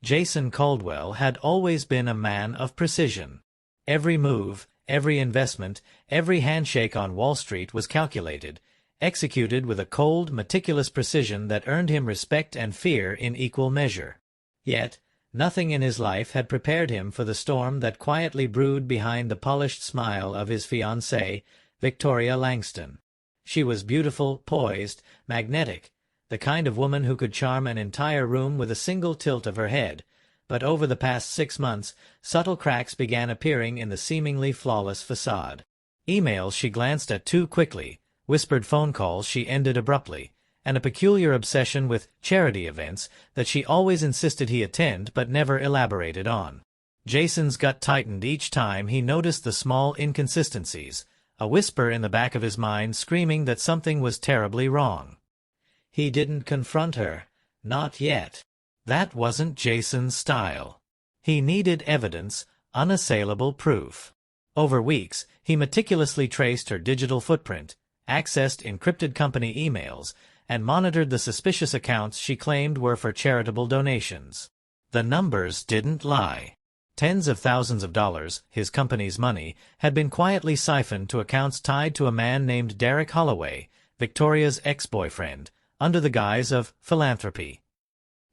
Jason Caldwell had always been a man of precision. Every move, every investment, every handshake on Wall Street was calculated, executed with a cold, meticulous precision that earned him respect and fear in equal measure. Yet, nothing in his life had prepared him for the storm that quietly brewed behind the polished smile of his fiancée, Victoria Langston. She was beautiful, poised, magnetic, the kind of woman who could charm an entire room with a single tilt of her head, but over the past 6 months, subtle cracks began appearing in the seemingly flawless facade. Emails she glanced at too quickly, whispered phone calls she ended abruptly, and a peculiar obsession with charity events that she always insisted he attend but never elaborated on. Jason's gut tightened each time he noticed the small inconsistencies, a whisper in the back of his mind screaming that something was terribly wrong. He didn't confront her. Not yet. That wasn't Jason's style. He needed evidence, unassailable proof. Over weeks, he meticulously traced her digital footprint, accessed encrypted company emails, and monitored the suspicious accounts she claimed were for charitable donations. The numbers didn't lie. Tens of thousands of dollars, his company's money, had been quietly siphoned to accounts tied to a man named Derek Holloway, Victoria's ex-boyfriend, under the guise of philanthropy.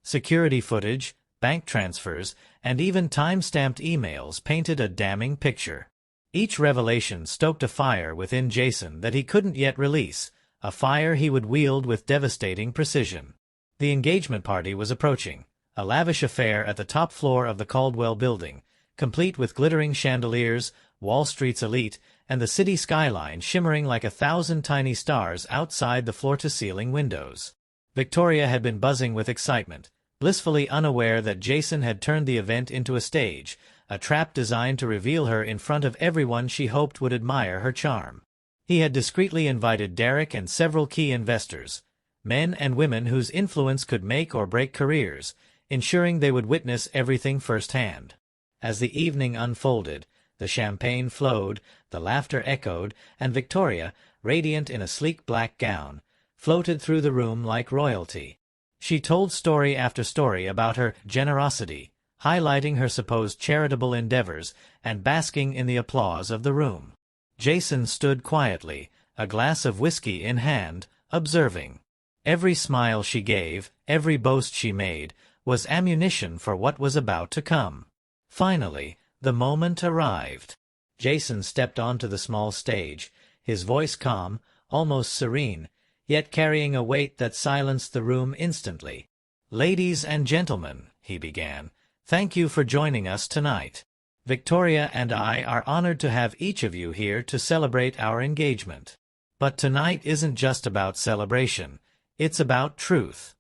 Security footage, bank transfers, and even time-stamped emails painted a damning picture. Each revelation stoked a fire within Jason that he couldn't yet release, a fire he would wield with devastating precision. The engagement party was approaching, a lavish affair at the top floor of the Caldwell building, complete with glittering chandeliers, Wall Street's elite, and the city skyline shimmering like 1,000 tiny stars outside the floor-to-ceiling windows. Victoria had been buzzing with excitement, blissfully unaware that Jason had turned the event into a stage, a trap designed to reveal her in front of everyone she hoped would admire her charm. He had discreetly invited Derek and several key investors, men and women whose influence could make or break careers, ensuring they would witness everything firsthand. As the evening unfolded, the champagne flowed, the laughter echoed, and Victoria, radiant in a sleek black gown, floated through the room like royalty. She told story after story about her generosity, highlighting her supposed charitable endeavors and basking in the applause of the room. Jason stood quietly, a glass of whiskey in hand, observing. Every smile she gave, every boast she made, was ammunition for what was about to come. Finally, the moment arrived. Jason stepped onto the small stage, his voice calm, almost serene, yet carrying a weight that silenced the room instantly. "Ladies and gentlemen," he began, "thank you for joining us tonight. Victoria and I are honored to have each of you here to celebrate our engagement. But tonight isn't just about celebration, it's about truth."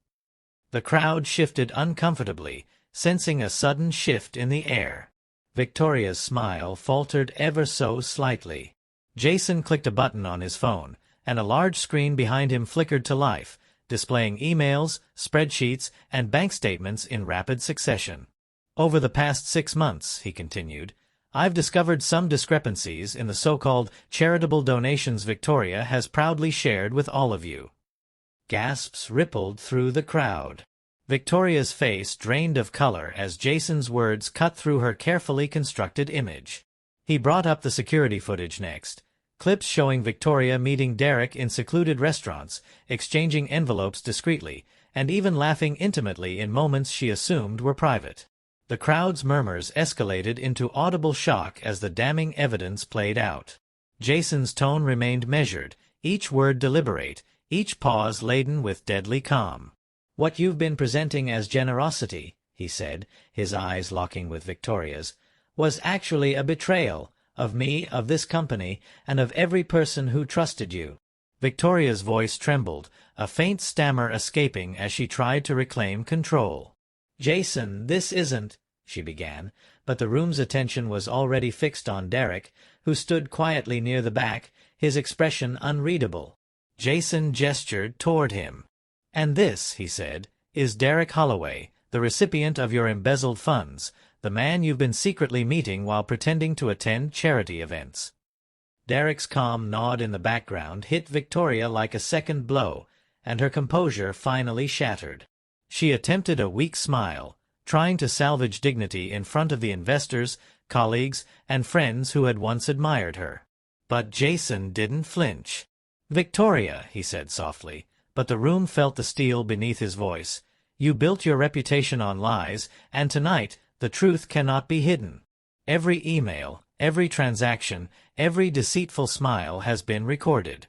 The crowd shifted uncomfortably, sensing a sudden shift in the air. Victoria's smile faltered ever so slightly. Jason clicked a button on his phone, and a large screen behind him flickered to life, displaying emails, spreadsheets, and bank statements in rapid succession. "Over the past 6 months," he continued, "I've discovered some discrepancies in the so-called charitable donations Victoria has proudly shared with all of you." Gasps rippled through the crowd. Victoria's face drained of color as Jason's words cut through her carefully constructed image. He brought up the security footage next, clips showing Victoria meeting Derek in secluded restaurants, exchanging envelopes discreetly, and even laughing intimately in moments she assumed were private. The crowd's murmurs escalated into audible shock as the damning evidence played out. Jason's tone remained measured, each word deliberate, each pause laden with deadly calm. "What you've been presenting as generosity," he said, his eyes locking with Victoria's, "was actually a betrayal of me, of this company, and of every person who trusted you." Victoria's voice trembled, a faint stammer escaping as she tried to reclaim control. "Jason, this isn't," she began, but the room's attention was already fixed on Derek, who stood quietly near the back, his expression unreadable. Jason gestured toward him. "And this," he said, "is Derek Holloway, the recipient of your embezzled funds, the man you've been secretly meeting while pretending to attend charity events." Derek's calm nod in the background hit Victoria like a second blow, and her composure finally shattered. She attempted a weak smile, trying to salvage dignity in front of the investors, colleagues, and friends who had once admired her. But Jason didn't flinch. "Victoria," he said softly, but the room felt the steel beneath his voice, "you built your reputation on lies, and tonight the truth cannot be hidden. Every email, every transaction, every deceitful smile has been recorded."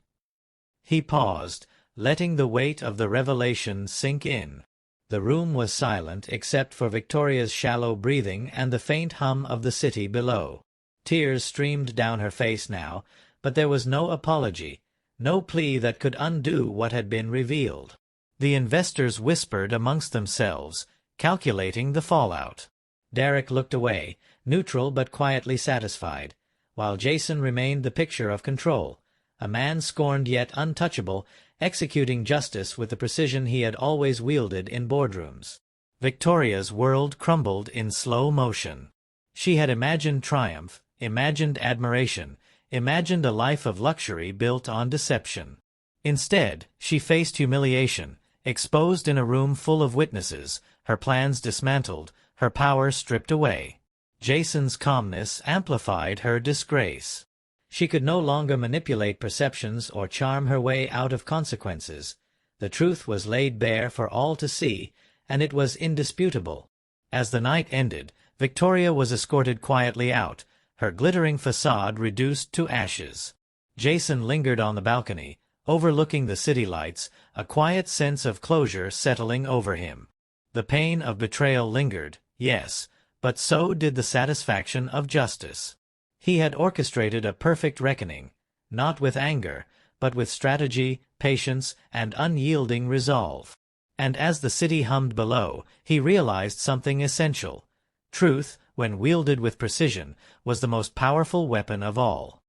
He paused, letting the weight of the revelation sink in. The room was silent except for Victoria's shallow breathing and the faint hum of the city below. Tears streamed down her face now, but there was no apology, no plea that could undo what had been revealed. The investors whispered amongst themselves, calculating the fallout. Derek looked away, neutral but quietly satisfied, while Jason remained the picture of control, a man scorned yet untouchable, executing justice with the precision he had always wielded in boardrooms. Victoria's world crumbled in slow motion. She had imagined triumph, imagined admiration, imagined a life of luxury built on deception. Instead, she faced humiliation, exposed in a room full of witnesses, her plans dismantled, her power stripped away. Jason's calmness amplified her disgrace. She could no longer manipulate perceptions or charm her way out of consequences. The truth was laid bare for all to see, and it was indisputable. As the night ended, Victoria was escorted quietly out, her glittering facade reduced to ashes. Jason lingered on the balcony, overlooking the city lights, a quiet sense of closure settling over him. The pain of betrayal lingered, yes, but so did the satisfaction of justice. He had orchestrated a perfect reckoning, not with anger, but with strategy, patience, and unyielding resolve. And as the city hummed below, he realized something essential. Truth, when wielded with precision, was the most powerful weapon of all.